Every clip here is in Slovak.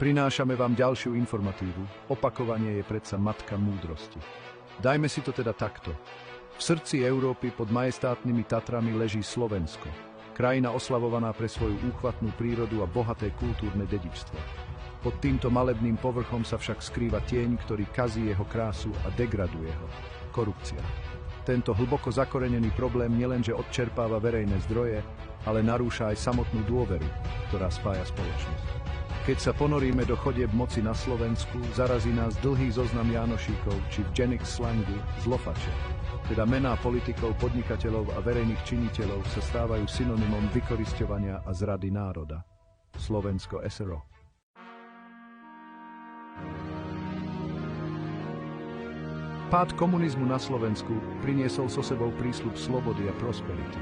Prinášame vám ďalšiu informatívu. Opakovanie je predsa matka múdrosti. Dajme si to teda takto. V srdci Európy pod majestátnymi Tatrami leží Slovensko. Krajina oslavovaná pre svoju úchvatnú prírodu a bohaté kultúrne dedičstvo. Pod týmto malebným povrchom sa však skrýva tieň, ktorý kazí jeho krásu a degraduje ho. Korupcia. Tento hlboko zakorenený problém nielenže odčerpáva verejné zdroje, ale narúša aj samotnú dôveru, ktorá spája spoločnosť. Keď sa ponoríme do chodieb moci na Slovensku, zarazí nás dlhý zoznam Jánošíkov či v Genix slangu zlofače. Teda mená politikov, podnikateľov a verejných činiteľov sa stávajú synonymom vykorisťovania a zrady národa. Slovensko SRO. Pád komunizmu na Slovensku priniesol so sebou prísľub slobody a prosperity.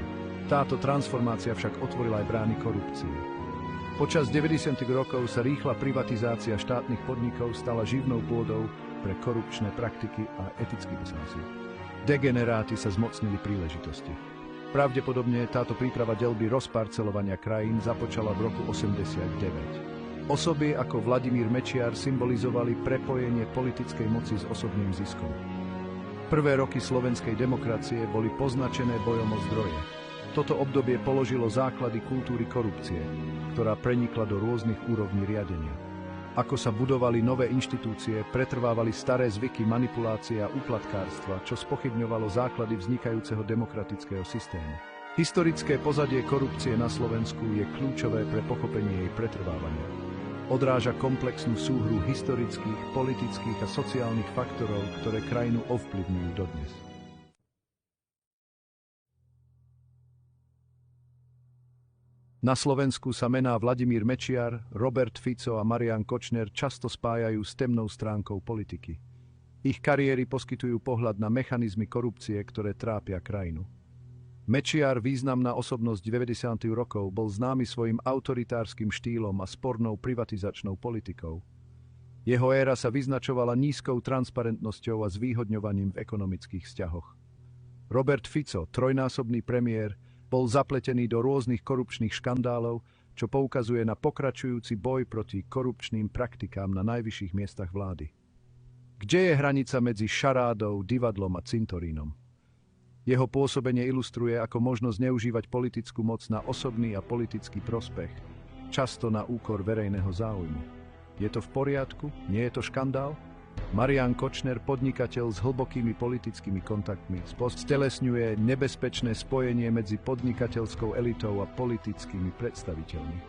Táto transformácia však otvorila aj brány korupcie. Počas 90. rokov sa rýchla privatizácia štátnych podnikov stala živnou pôdou pre korupčné praktiky a etický bezmysel. Degeneráti sa zmocnili príležitosti. Pravdepodobne táto príprava deľby rozparcelovania krajín započala v roku 89. Osoby ako Vladimír Mečiar symbolizovali prepojenie politickej moci s osobným ziskom. Prvé roky slovenskej demokracie boli poznačené bojom o zdroje. Toto obdobie položilo základy kultúry korupcie, ktorá prenikla do rôznych úrovní riadenia. Ako sa budovali nové inštitúcie, pretrvávali staré zvyky manipulácie a úplatkárstva, čo spochybňovalo základy vznikajúceho demokratického systému. Historické pozadie korupcie na Slovensku je kľúčové pre pochopenie jej pretrvávania. Odráža komplexnú súhru historických, politických a sociálnych faktorov, ktoré krajinu ovplyvňujú dodnes. Na Slovensku sa mená Vladimír Mečiar, Robert Fico a Marián Kočner často spájajú s temnou stránkou politiky. Ich kariéry poskytujú pohľad na mechanizmy korupcie, ktoré trápia krajinu. Mečiar, významná osobnosť 90. rokov, bol známy svojim autoritárskym štýlom a spornou privatizačnou politikou. Jeho éra sa vyznačovala nízkou transparentnosťou a zvýhodňovaním v ekonomických vzťahoch. Robert Fico, trojnásobný premiér, bol zapletený do rôznych korupčných škandálov, čo poukazuje na pokračujúci boj proti korupčným praktikám na najvyšších miestach vlády. Kde je hranica medzi šarádou, divadlom a cintorínom? Jeho pôsobenie ilustruje, ako možno zneužívať politickú moc na osobný a politický prospech, často na úkor verejného záujmu. Je to v poriadku? Nie je to škandál? Marián Kočner, podnikateľ s hlbokými politickými kontaktmi, stelesňuje nebezpečné spojenie medzi podnikateľskou elitou a politickými predstaviteľmi.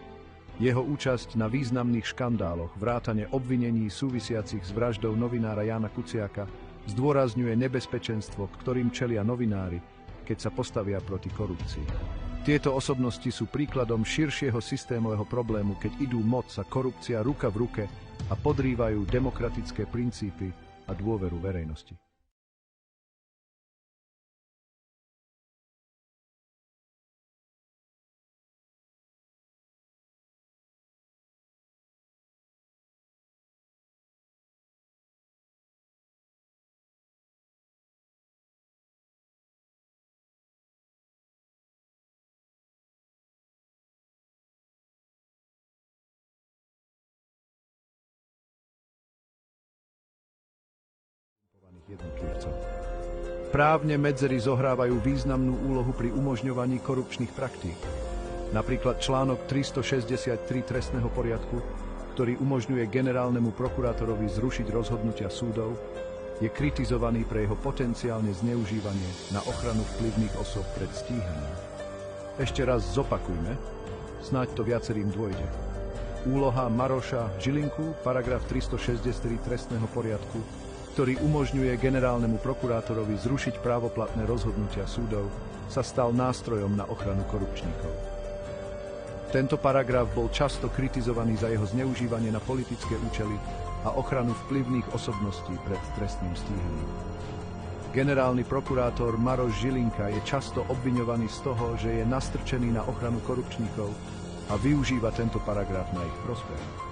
Jeho účasť na významných škandáloch, vrátane obvinení súvisiacich s vraždou novinára Jána Kuciaka, zdôrazňuje nebezpečenstvo, ktorým čelia novinári, keď sa postavia proti korupcii. Tieto osobnosti sú príkladom širšieho systémového problému, keď idú moc a korupcia ruka v ruke a podrývajú demokratické princípy a dôveru verejnosti. Jednotlivcov. Právne medzery zohrávajú významnú úlohu pri umožňovaní korupčných praktík. Napríklad článok 363 trestného poriadku, ktorý umožňuje generálnemu prokurátorovi zrušiť rozhodnutia súdov, je kritizovaný pre jeho potenciálne zneužívanie na ochranu vplyvných osôb pred stíhaním. Ešte raz zopakujme, snáď to viacerým dôjde. Úloha Maroša Žilinku, paragraf 363 trestného poriadku, ktorý umožňuje generálnemu prokurátorovi zrušiť právoplatné rozhodnutia súdov, sa stal nástrojom na ochranu korupčníkov. Tento paragraf bol často kritizovaný za jeho zneužívanie na politické účely a ochranu vplyvných osobností pred trestným stíhaním. Generálny prokurátor Maroš Žilinka je často obviňovaný z toho, že je nastrčený na ochranu korupčníkov a využíva tento paragraf na ich prospech.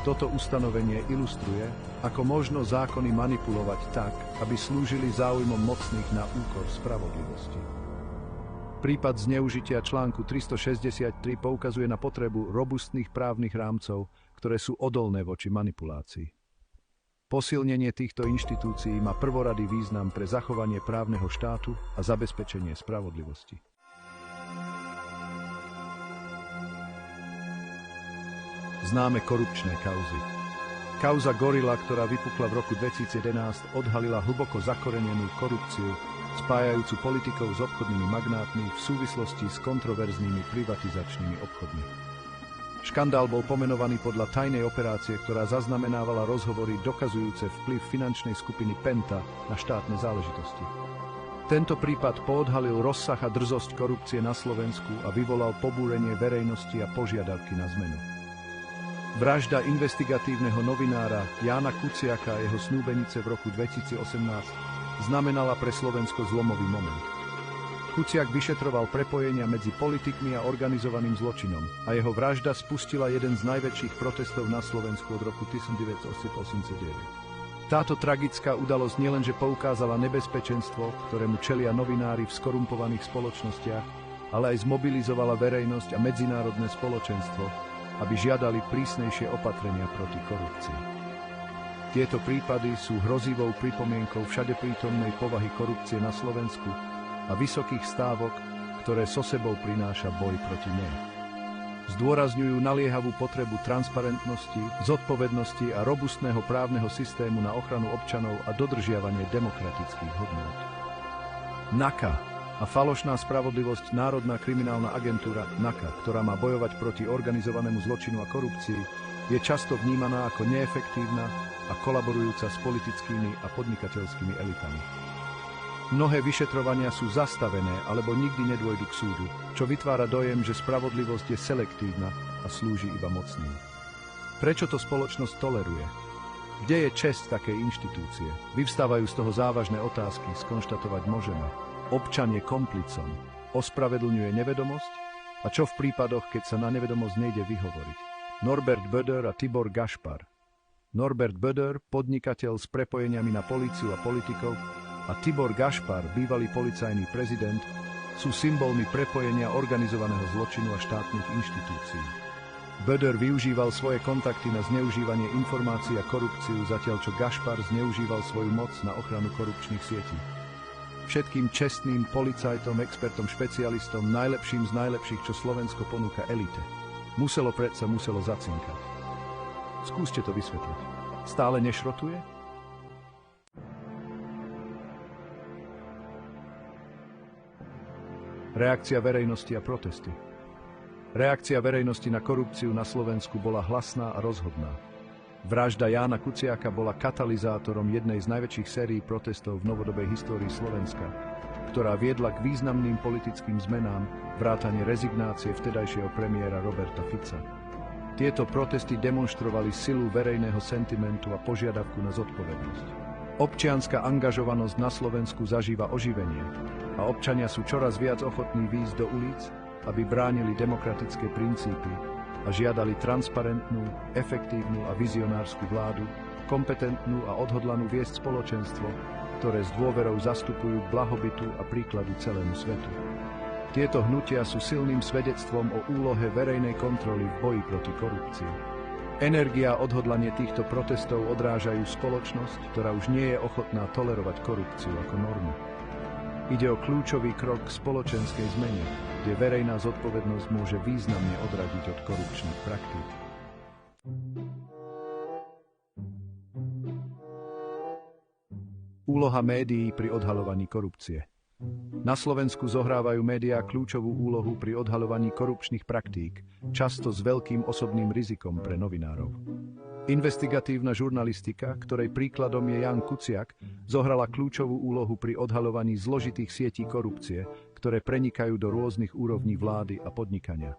Toto ustanovenie ilustruje, ako možno zákony manipulovať tak, aby slúžili záujmom mocných na úkor spravodlivosti. Prípad zneužitia článku 363 poukazuje na potrebu robustných právnych rámcov, ktoré sú odolné voči manipulácii. Posilnenie týchto inštitúcií má prvoradý význam pre zachovanie právneho štátu a zabezpečenie spravodlivosti. Známe korupčné kauzy. Kauza Gorila, ktorá vypukla v roku 2011, odhalila hlboko zakorenenú korupciu, spájajúcu politikov s obchodnými magnátmi v súvislosti s kontroverznými privatizačnými obchodmi. Škandál bol pomenovaný podľa tajnej operácie, ktorá zaznamenávala rozhovory dokazujúce vplyv finančnej skupiny Penta na štátne záležitosti. Tento prípad poodhalil rozsah a drzosť korupcie na Slovensku a vyvolal pobúrenie verejnosti a požiadavky na zmenu. Vražda investigatívneho novinára Jána Kuciaka a jeho snúbenice v roku 2018 znamenala pre Slovensko zlomový moment. Kuciak vyšetroval prepojenia medzi politikmi a organizovaným zločinom a jeho vražda spustila jeden z najväčších protestov na Slovensku od roku 1989. Táto tragická udalosť nielenže poukázala nebezpečenstvo, ktorému čelia novinári v skorumpovaných spoločnostiach, ale aj zmobilizovala verejnosť a medzinárodné spoločenstvo, aby žiadali prísnejšie opatrenia proti korupcii. Tieto prípady sú hrozivou pripomienkou všade prítomnej povahy korupcie na Slovensku a vysokých stávok, ktoré so sebou prináša boj proti nej. Zdôrazňujú naliehavú potrebu transparentnosti, zodpovednosti a robustného právneho systému na ochranu občanov a dodržiavanie demokratických hodnôt. NAKA a falošná spravodlivosť Národná kriminálna agentúra NAKA, ktorá má bojovať proti organizovanému zločinu a korupcii, je často vnímaná ako neefektívna a kolaborujúca s politickými a podnikateľskými elitami. Mnohé vyšetrovania sú zastavené alebo nikdy nedôjdu k súdu, čo vytvára dojem, že spravodlivosť je selektívna a slúži iba mocným. Prečo to spoločnosť toleruje? Kde je česť takej inštitúcie? Vyvstávajú z toho závažné otázky, skonštatovať môžeme. Občan je komplicom, ospravedlňuje nevedomosť? A čo v prípadoch, keď sa na nevedomosť nejde vyhovoriť? Norbert Böder a Tibor Gašpar. Norbert Böder, podnikateľ s prepojeniami na políciu a politikov, a Tibor Gašpar, bývalý policajný prezident, sú symbolmi prepojenia organizovaného zločinu a štátnych inštitúcií. Böder využíval svoje kontakty na zneužívanie informácií a korupciu, zatiaľ čo Gašpar zneužíval svoju moc na ochranu korupčných sietí. Všetkým čestným policajtom, expertom, špecialistom, najlepším z najlepších, čo Slovensko ponúka elite, muselo zacinkať. Skúste to vysvetliť. Stále nešrotuje? Reakcia verejnosti a protesty. Reakcia verejnosti na korupciu na Slovensku bola hlasná a rozhodná. Vražda Jána Kuciaka bola katalizátorom jednej z najväčších sérií protestov v novodobej histórii Slovenska, ktorá viedla k významným politickým zmenám, vrátane rezignácie vtedajšieho premiéra Roberta Fica. Tieto protesty demonštrovali silu verejného sentimentu a požiadavku na zodpovednosť. Občianska angažovanosť na Slovensku zažíva oživenie a občania sú čoraz viac ochotní výjsť do ulic, aby bránili demokratické princípy a žiadali transparentnú, efektívnu a vizionárskú vládu, kompetentnú a odhodlanú viesť spoločenstvo, ktoré s dôverou zastupujú k blahobytu a príkladu celému svetu. Tieto hnutia sú silným svedectvom o úlohe verejnej kontroly v boji proti korupcii. Energia a odhodlanie týchto protestov odrážajú spoločnosť, ktorá už nie je ochotná tolerovať korupciu ako normu. Ide o kľúčový krok k spoločenskej zmene, kde verejná zodpovednosť môže významne odradiť od korupčných praktík. Úloha médií pri odhaľovaní korupcie. Na Slovensku zohrávajú médiá kľúčovú úlohu pri odhaľovaní korupčných praktík, často s veľkým osobným rizikom pre novinárov. Investigatívna žurnalistika, ktorej príkladom je Ján Kuciak, zohrala kľúčovú úlohu pri odhaľovaní zložitých sietí korupcie, ktoré prenikajú do rôznych úrovní vlády a podnikania.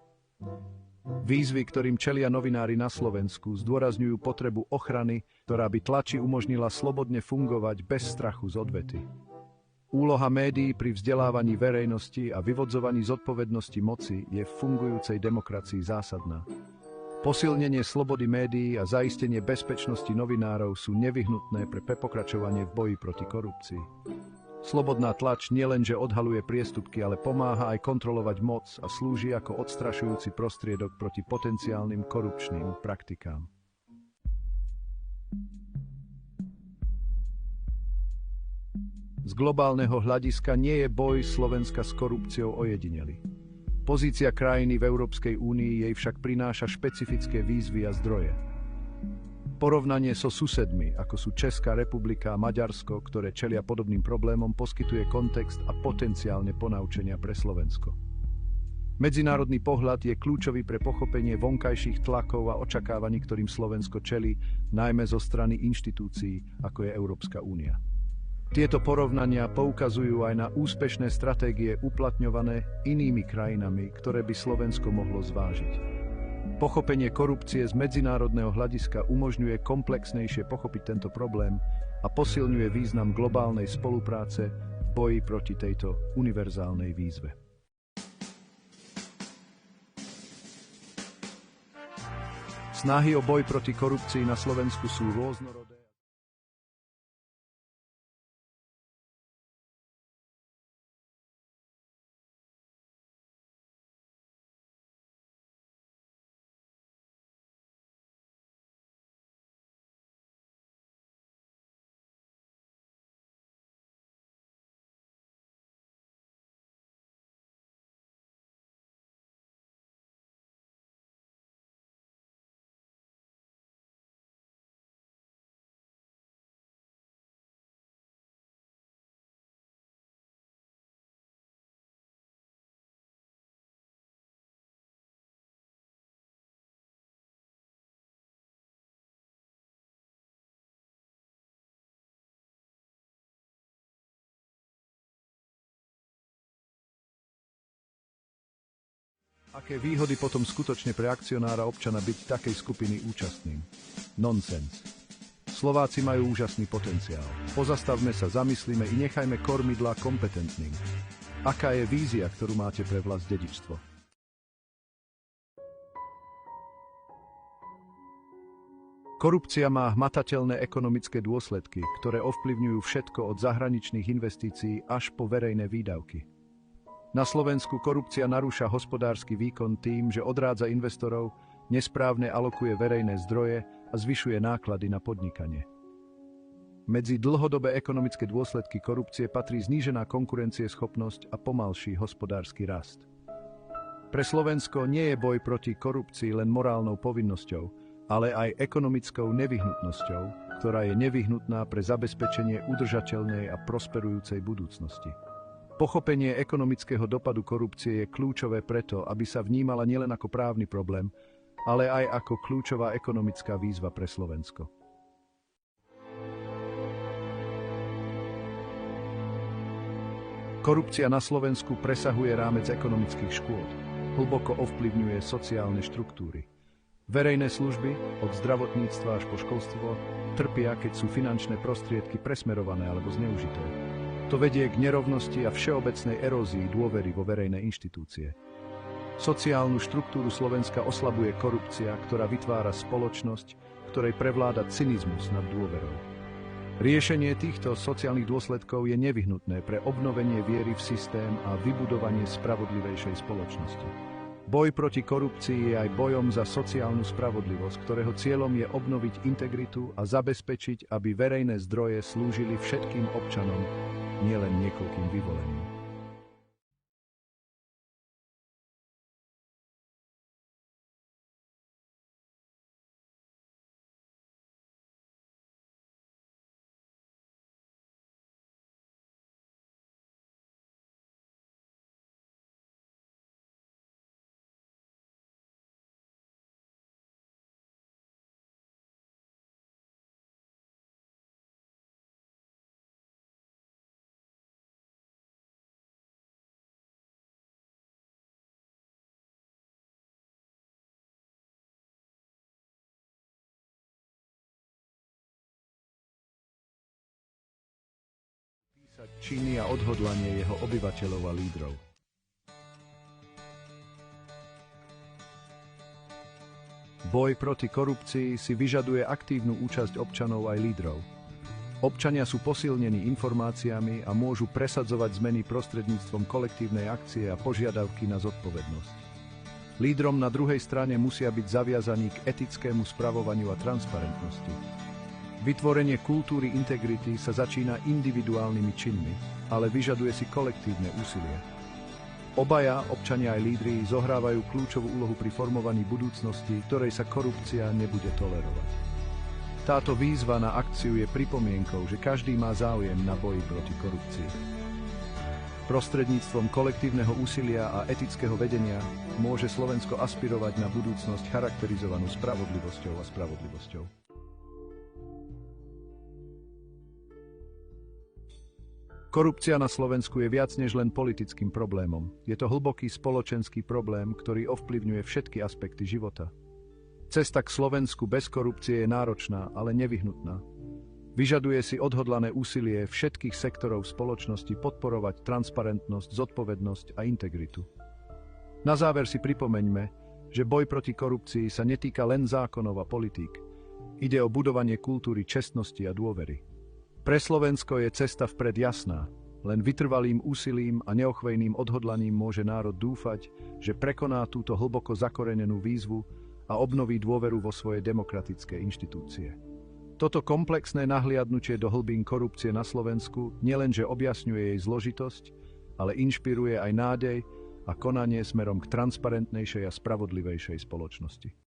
Výzvy, ktorým čelia novinári na Slovensku, zdôrazňujú potrebu ochrany, ktorá by tlači umožnila slobodne fungovať bez strachu z odvety. Úloha médií pri vzdelávaní verejnosti a vyvodzovaní zodpovednosti moci je v fungujúcej demokracii zásadná. Posilnenie slobody médií a zaistenie bezpečnosti novinárov sú nevyhnutné pre pokračovanie v boji proti korupcii. Slobodná tlač nielenže odhaluje priestupky, ale pomáha aj kontrolovať moc a slúži ako odstrašujúci prostriedok proti potenciálnym korupčným praktikám. Z globálneho hľadiska nie je boj Slovenska s korupciou ojedinelý. Pozícia krajiny v Európskej únii jej však prináša špecifické výzvy a zdroje. Porovnanie so susedmi, ako sú Česká republika a Maďarsko, ktoré čelia podobným problémom, poskytuje kontext a potenciálne ponaučenia pre Slovensko. Medzinárodný pohľad je kľúčový pre pochopenie vonkajších tlakov a očakávaní, ktorým Slovensko čelí, najmä zo strany inštitúcií, ako je Európska únia. Tieto porovnania poukazujú aj na úspešné stratégie uplatňované inými krajinami, ktoré by Slovensko mohlo zvážiť. Pochopenie korupcie z medzinárodného hľadiska umožňuje komplexnejšie pochopiť tento problém a posilňuje význam globálnej spolupráce v boji proti tejto univerzálnej výzve. Snahy o boj proti korupcii na Slovensku sú rôznorodé. Aké výhody potom skutočne pre akcionára občana byť takej skupiny účastným? Nonsens. Slováci majú úžasný potenciál. Pozastavme sa, zamyslíme i nechajme kormidlá kompetentným. Aká je vízia, ktorú máte pre vlast dedičstvo? Korupcia má hmatateľné ekonomické dôsledky, ktoré ovplyvňujú všetko od zahraničných investícií až po verejné výdavky. Na Slovensku korupcia narúša hospodársky výkon tým, že odrádza investorov, nesprávne alokuje verejné zdroje a zvyšuje náklady na podnikanie. Medzi dlhodobé ekonomické dôsledky korupcie patrí znížená konkurencieschopnosť a pomalší hospodársky rast. Pre Slovensko nie je boj proti korupcii len morálnou povinnosťou, ale aj ekonomickou nevyhnutnosťou, ktorá je nevyhnutná pre zabezpečenie udržateľnej a prosperujúcej budúcnosti. Pochopenie ekonomického dopadu korupcie je kľúčové preto, aby sa vnímala nielen ako právny problém, ale aj ako kľúčová ekonomická výzva pre Slovensko. Korupcia na Slovensku presahuje rámec ekonomických škôd, hlboko ovplyvňuje sociálne štruktúry. Verejné služby, od zdravotníctva až po školstvo, trpia, keď sú finančné prostriedky presmerované alebo zneužité. To vedie k nerovnosti a všeobecnej erózii dôvery vo verejné inštitúcie. Sociálnu štruktúru Slovenska oslabuje korupcia, ktorá vytvára spoločnosť, ktorej prevláda cynizmus nad dôverou. Riešenie týchto sociálnych dôsledkov je nevyhnutné pre obnovenie viery v systém a vybudovanie spravodlivejšej spoločnosti. Boj proti korupcii je aj bojom za sociálnu spravodlivosť, ktorého cieľom je obnoviť integritu a zabezpečiť, aby verejné zdroje slúžili všetkým občanom, nielen niekoľkým vyvoleným. Činy a odhodlanie jeho obyvateľov a lídrov. Boj proti korupcii si vyžaduje aktívnu účasť občanov aj lídrov. Občania sú posilnení informáciami a môžu presadzovať zmeny prostredníctvom kolektívnej akcie a požiadavky na zodpovednosť. Lídrom na druhej strane musia byť zaviazaní k etickému spravovaniu a transparentnosti. Vytvorenie kultúry integrity sa začína individuálnymi činmi, ale vyžaduje si kolektívne úsilie. Obaja, občania aj lídri, zohrávajú kľúčovú úlohu pri formovaní budúcnosti, ktorej sa korupcia nebude tolerovať. Táto výzva na akciu je pripomienkou, že každý má záujem na boji proti korupcii. Prostredníctvom kolektívneho úsilia a etického vedenia môže Slovensko aspirovať na budúcnosť charakterizovanú spravodlivosťou a spravodlivosťou. Korupcia na Slovensku je viac než len politickým problémom. Je to hlboký spoločenský problém, ktorý ovplyvňuje všetky aspekty života. Cesta k Slovensku bez korupcie je náročná, ale nevyhnutná. Vyžaduje si odhodlané úsilie všetkých sektorov spoločnosti podporovať transparentnosť, zodpovednosť a integritu. Na záver si pripomeňme, že boj proti korupcii sa netýka len zákonov a politík. Ide o budovanie kultúry čestnosti a dôvery. Pre Slovensko je cesta vpred jasná. Len vytrvalým úsilím a neochvejným odhodlaním môže národ dúfať, že prekoná túto hlboko zakorenenú výzvu a obnoví dôveru vo svoje demokratické inštitúcie. Toto komplexné nahliadnutie do hlbín korupcie na Slovensku nielenže objasňuje jej zložitosť, ale inšpiruje aj nádej a konanie smerom k transparentnejšej a spravodlivejšej spoločnosti.